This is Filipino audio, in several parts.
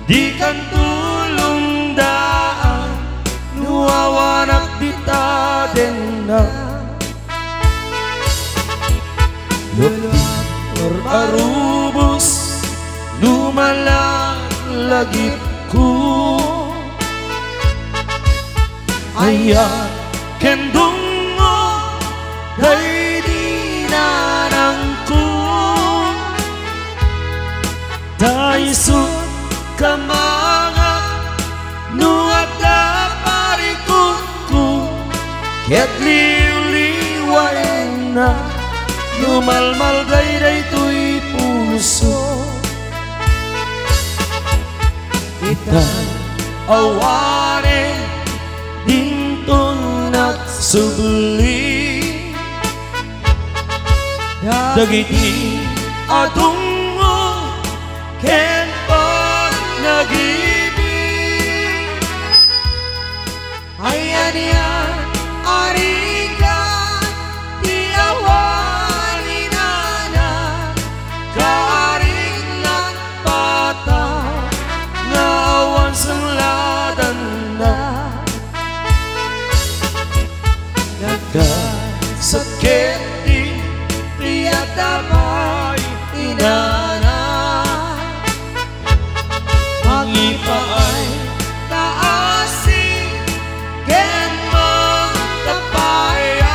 di kan tulong daan nuawanak dita denna luar arubos lumalagit ku ayat kendungo day dinanangku daisut kamanga nuada parikuku ket liwliway na numalmal day tuy puso kita awane dintun nagsubli dagiti atungo ken nagibig ayan yan ariga di awali nana karing nagpata ngawan sangladan na nagkasakit di priyadamay inana paay kaasi ken magtapayan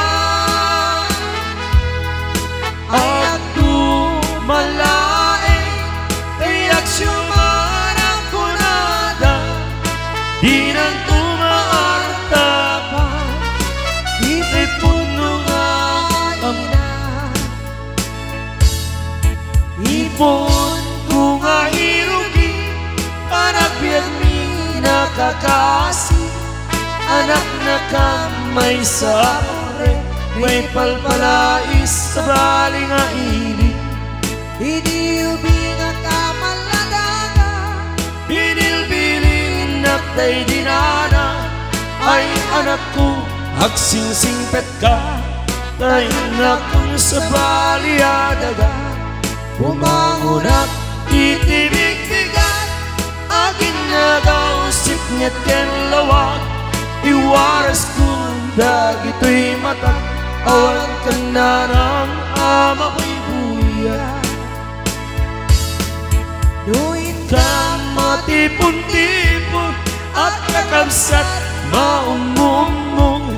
at tumalae kayak syumarang kunada di nang tumaarta pa di puno nga ina ipon ko nga irugi anak biar nakakasih anak na kamay sa ore may palpalais sa bali nga ini iniubi nga kamaladaga binilbilin natay dinana ay anak ko agsingsingpet ka tay nakong sa bali adaga bumangon at itibig-bigan aking nagausip niya't ken lawag iwaras kong dagito'y matag awan ka na ng ama ko'y buya nuin ka matipon-tipon at kakabsat maumumong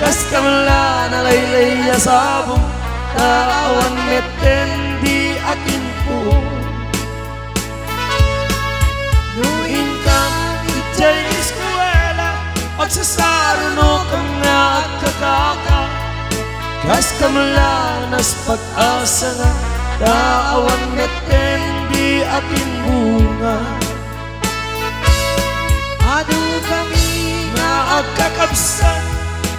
kas kamala na laylay sabong tawan meten di akin po nuin kang ijay eskwela magsasarno kang nakakaka kas kamalanas pag-asa nga tawan meten di akin bunga adu kami nga agkakabsat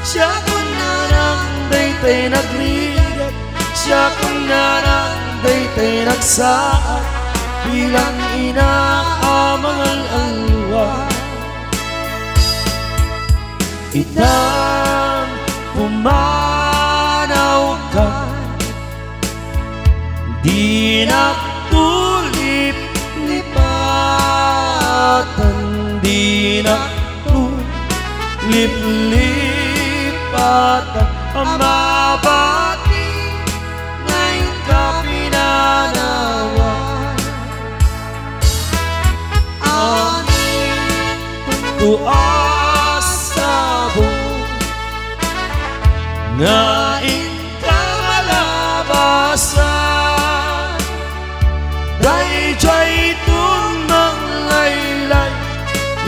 siya kung narang daytay nagrigat siya kung narang daytay nagsaat bilang ina amang alwa itang pumanaw ka di nagtulip-lipatan di nagtulip-lipatan ang mabati ngayon ka pinanawan amin tuas sabong ngayon ka malabasan dayjay tumang laylay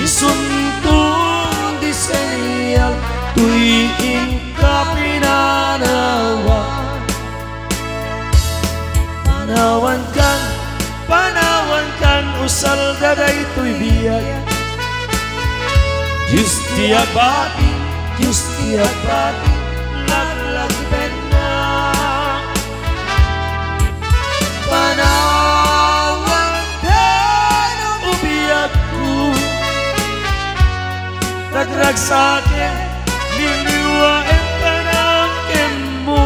isuntong di senial tuwiin ka pinanawan panawan kan usal daday tuy biyay Justi abati laglagpen na panawan kan ubiyag ko nagrag sa akin niliwain ka ng mo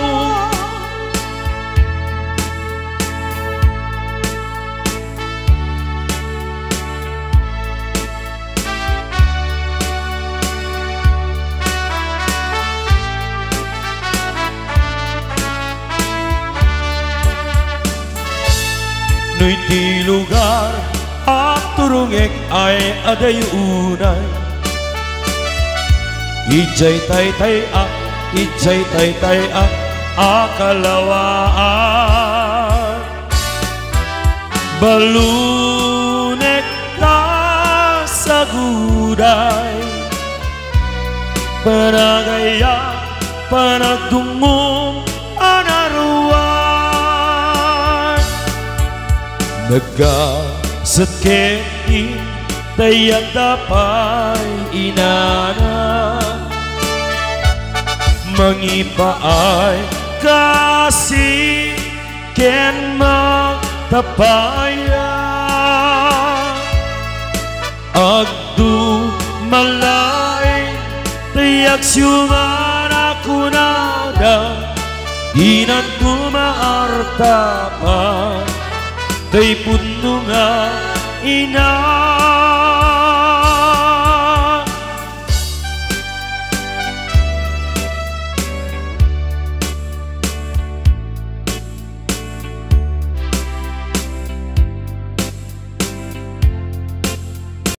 Nu'y di lugar at turungek ay adayunay. Ijay tay-tay akalawaan. Balunek ka sa guday, panagaya panagdungong anaruan. Nagkasakit tayak dapay inana, mangipaay kasi ken magtapaya. Agdu malay tayak siyungan ako nada, di na tumaarta pa tay puno nga ina.